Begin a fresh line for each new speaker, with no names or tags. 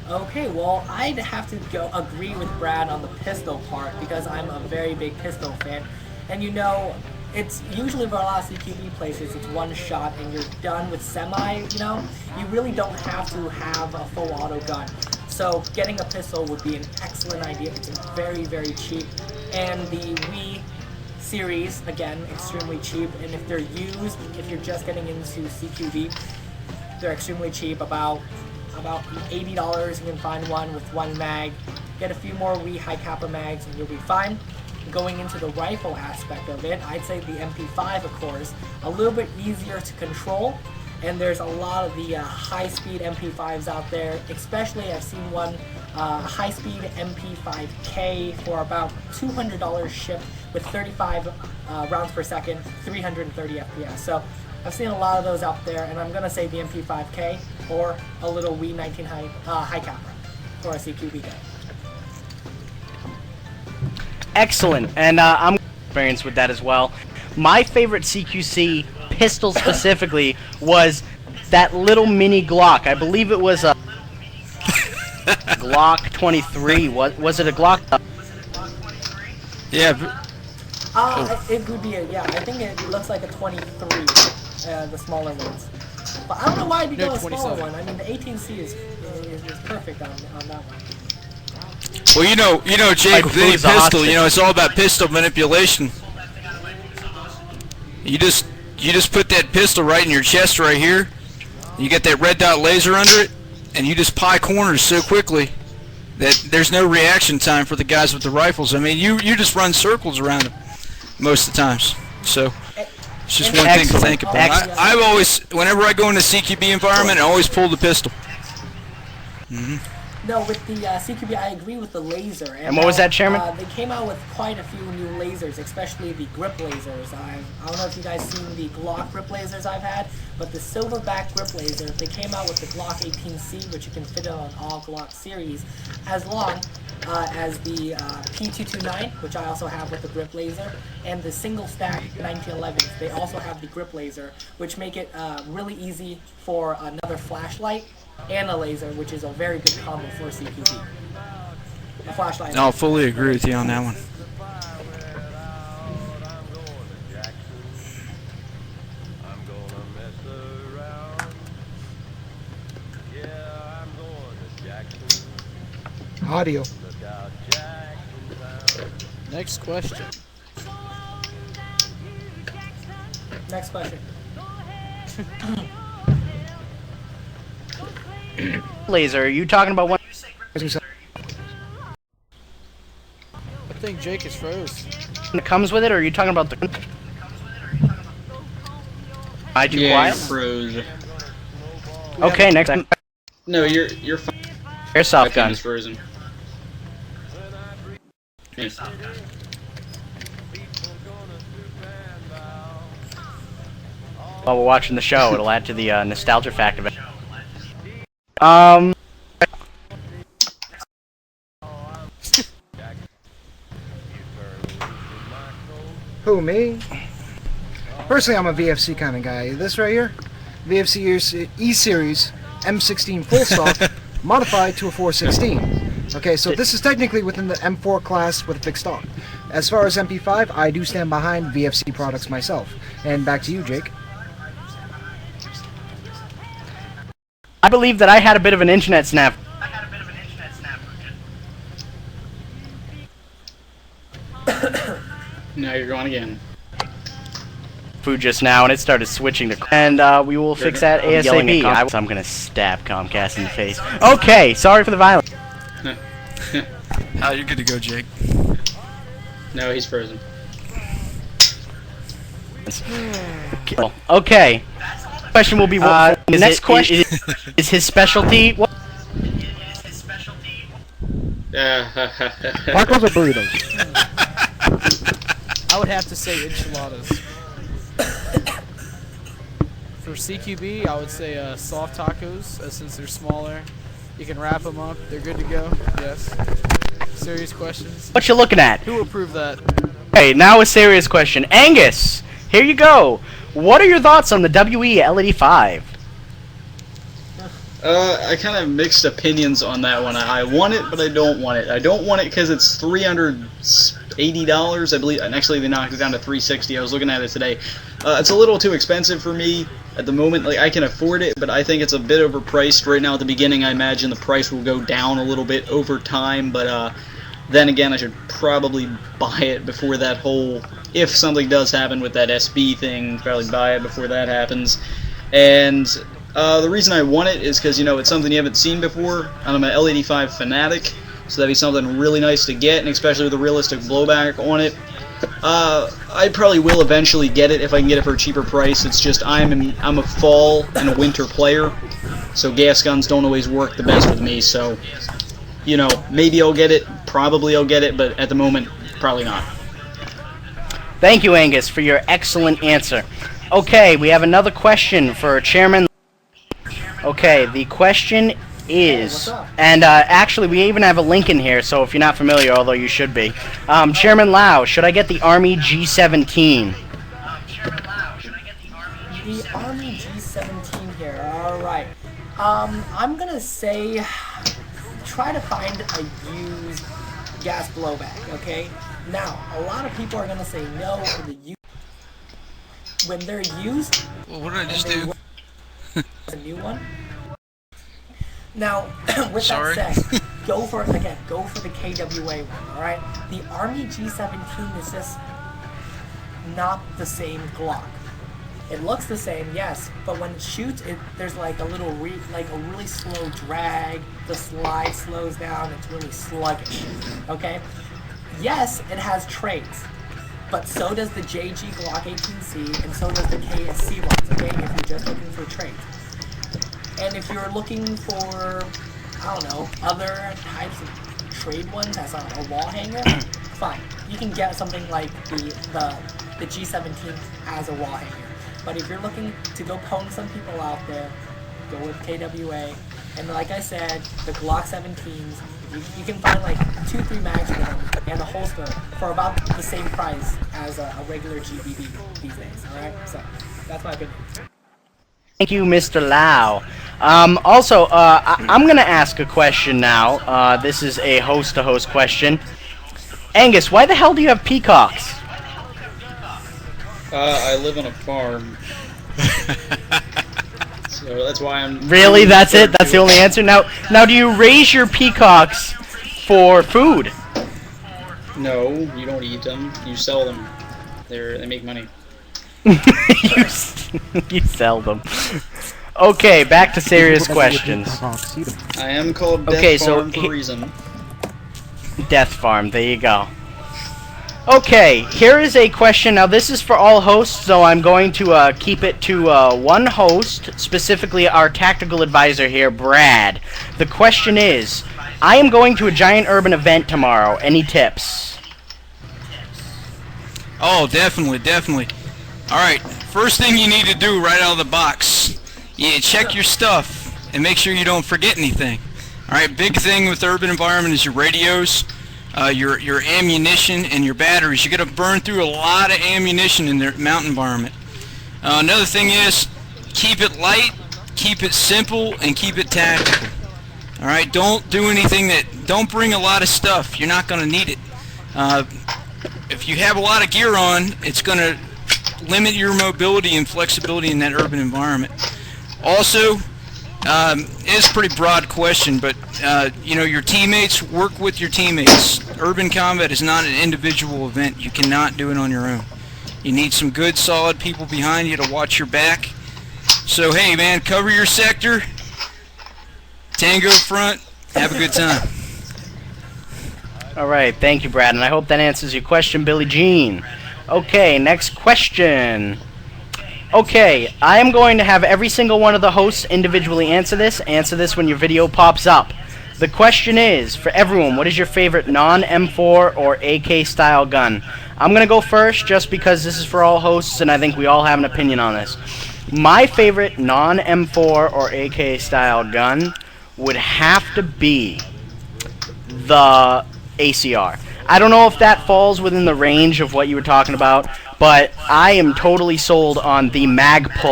Okay, well, I'd have to go agree with Brad on the pistol part because I'm a very big pistol fan. And you know, it's usually for a lot of CQB places, it's one shot and you're done with semi, you know? You really don't have to have a full auto gun. So getting a pistol would be an excellent idea. It's very, very cheap. And the Wii series, again, extremely cheap. And if they're used, if you're just getting into CQB, they're extremely cheap, about $80. You can find one with one mag. Get a few more Wii high kappa mags and you'll be fine. Going into the rifle aspect of it, I'd say the MP5, of course, a little bit easier to control. And there's a lot of the high-speed MP5s out there. Especially, I've seen one high-speed MP5K for about $200 shipped with 35 rounds per second, 330 FPS. So I've seen a lot of those out there, and I'm gonna say the MP5K or a little Wii 19 high kappa for a CQB guy.
Excellent, and I'm experienced with that as well. My favorite CQC pistol specifically was that little mini Glock. I believe it was a Glock 23. Was it a Glock?
Yeah.
It would be yeah. I think it looks like a 23, the smaller ones. But I don't know why you go a smaller one. I mean, the 18C is perfect on that one.
Well, you know, Jake, with any pistol, you know, it's all about pistol manipulation. You just put that pistol right in your chest right here. You get that red dot laser under it, and you just pie corners so quickly that there's no reaction time for the guys with the rifles. I mean, you just run circles around them most of the times. So it's just one thing to think about. I've always, whenever I go in a CQB environment, I always pull the pistol.
No, with the CQB, I agree with the laser.
And what was that, Chairman?
They came out with quite a few new lasers, especially the grip lasers. I don't know if you guys seen the Glock grip lasers I've had, but the silverback grip laser, they came out with the Glock 18C, which you can fit on all Glock series, as long as the PT3, which I also have with the grip laser, and the single stack 1911s. They also have the grip laser, which make it really easy for another flashlight and a laser, which is a very good combo for CQB. A flashlight.
I'll fully agree with you on that one.
Audio.
Next question.
Next question.
Laser, are you talking about one?
I think Jake is froze.
That comes with it, or are you talking about the? I'd you quiet?
Froze.
Okay, next time.
No, you're fine.
Airsoft gun.
Is frozen. Yeah.
While we're watching the show, it'll add to the nostalgia factor of it.
Who, me? Personally, I'm a VFC kind of guy. This right here, VFC E-Series M16 full stock, modified to a 416. Okay, so this is technically within the M4 class with a fixed stock. As far as MP5, I do stand behind VFC products myself. And back to you, Jake.
I believe that I had a bit of an internet snap.
Now you're going again.
Food just now, and it started switching to. And we will fix that ASAP. I'm gonna stab Comcast in the face. Okay, sorry for the violence.
You're good to go, Jake.
No, he's frozen.
Okay. Question will be the next question is his specialty. What?
Tacos or burritos?
I would have to say enchiladas. For CQB, I would say soft tacos, since they're smaller. You can wrap them up. They're good to go. Yes. Serious questions.
What you looking at?
Who approved that?
Hey, now a serious question. Angus, here you go. What are your thoughts on the WE L85?
I kind of mixed opinions on that one. I want it, but I don't want it. I don't want it because it's $380, I believe. And actually, they knocked it down to $360. I was looking at it today. It's a little too expensive for me at the moment. Like, I can afford it, but I think it's a bit overpriced right now at the beginning. I imagine the price will go down a little bit over time, but then again, I should probably buy it before that whole, if something does happen with that SB thing, probably buy it before that happens. And the reason I want it is because, you know, it's something you haven't seen before. I'm an L85 fanatic, so that'd be something really nice to get, and especially with a realistic blowback on it. I probably will eventually get it if I can get it for a cheaper price. It's just I'm a fall and a winter player, so gas guns don't always work the best with me, so, you know, maybe I'll get it, probably I'll get it, but at the moment, probably not.
Thank you, Angus, for your excellent answer. Okay, we have another question for Chairman. Okay, the question is, and actually we even have a link in here, so if you're not familiar, although you should be, Chairman Lau, should I get the Army G17?
The Army G17 here, alright. I'm gonna say, try to find a used gas blowback, okay? Now, a lot of people are gonna say no for the used. When they're used,
Well, what did I just do?
a new one. Now, with
Sorry.
that said, go for the KWA one, alright? The Army G17 is just not the same Glock. It looks the same, yes, but when it shoots, there's like a little really slow drag. The slide slows down. It's really sluggish. Okay. Yes, it has traits, but so does the JG Glock 18C, and so does the KSC ones. Okay, if you're just looking for traits, and if you're looking for, I don't know, other types of trade ones as a wall hanger, fine. You can get something like the G17 as a wall hanger. But if you're looking to go pwn some people out there, go with KWA. And like I said, the Glock 17s, you can find like 2-3 mags for them and a holster for about the same price as a regular GBB these days. Alright? So, that's my opinion.
Thank you, Mr. Lau. Also, I'm going to ask a question now. This is a host-to-host question. Angus, why the hell do you have peacocks?
I live on a farm. So that's why I'm...
Really? That's it? That's the only answer? Now, do you raise your peacocks for food?
No, you don't eat them. You sell them. They make money.
you sell them. Okay, back to serious questions.
I am called Death
Okay, so
Farm for a reason.
Death Farm, there you go. Okay, here is a question. Now, this is for all hosts, so I'm going to keep it to one host, specifically our tactical advisor here, Brad. The question is, I am going to a giant urban event tomorrow. Any tips?
Oh, definitely. Alright, first thing you need to do right out of the box, you check your stuff and make sure you don't forget anything. Alright, big thing with urban environment is your radios, your ammunition, and your batteries. You're going to burn through a lot of ammunition in the mountain environment. Another thing is, keep it light, keep it simple, and keep it tactical. Alright, don't do anything don't bring a lot of stuff. You're not going to need it. If you have a lot of gear on, it's going to limit your mobility and flexibility in that urban environment. Also, it's a pretty broad question, but you know, your teammates, work with your teammates. Urban combat is not an individual event. You cannot do it on your own. You need some good, solid people behind you to watch your back. So hey man, cover your sector, tango front, have a good time.
Alright, thank you, Brad, and I hope that answers your question, Billie Jean. Okay, next question. Okay, I am going to have every single one of the hosts individually answer this. Answer this when your video pops up. The question is, for everyone, what is your favorite non-M4 or AK style gun? I'm going to go first just because this is for all hosts and I think we all have an opinion on this. My favorite non-M4 or AK style gun would have to be the ACR. I don't know if that falls within the range of what you were talking about, but I am totally sold on the Magpul.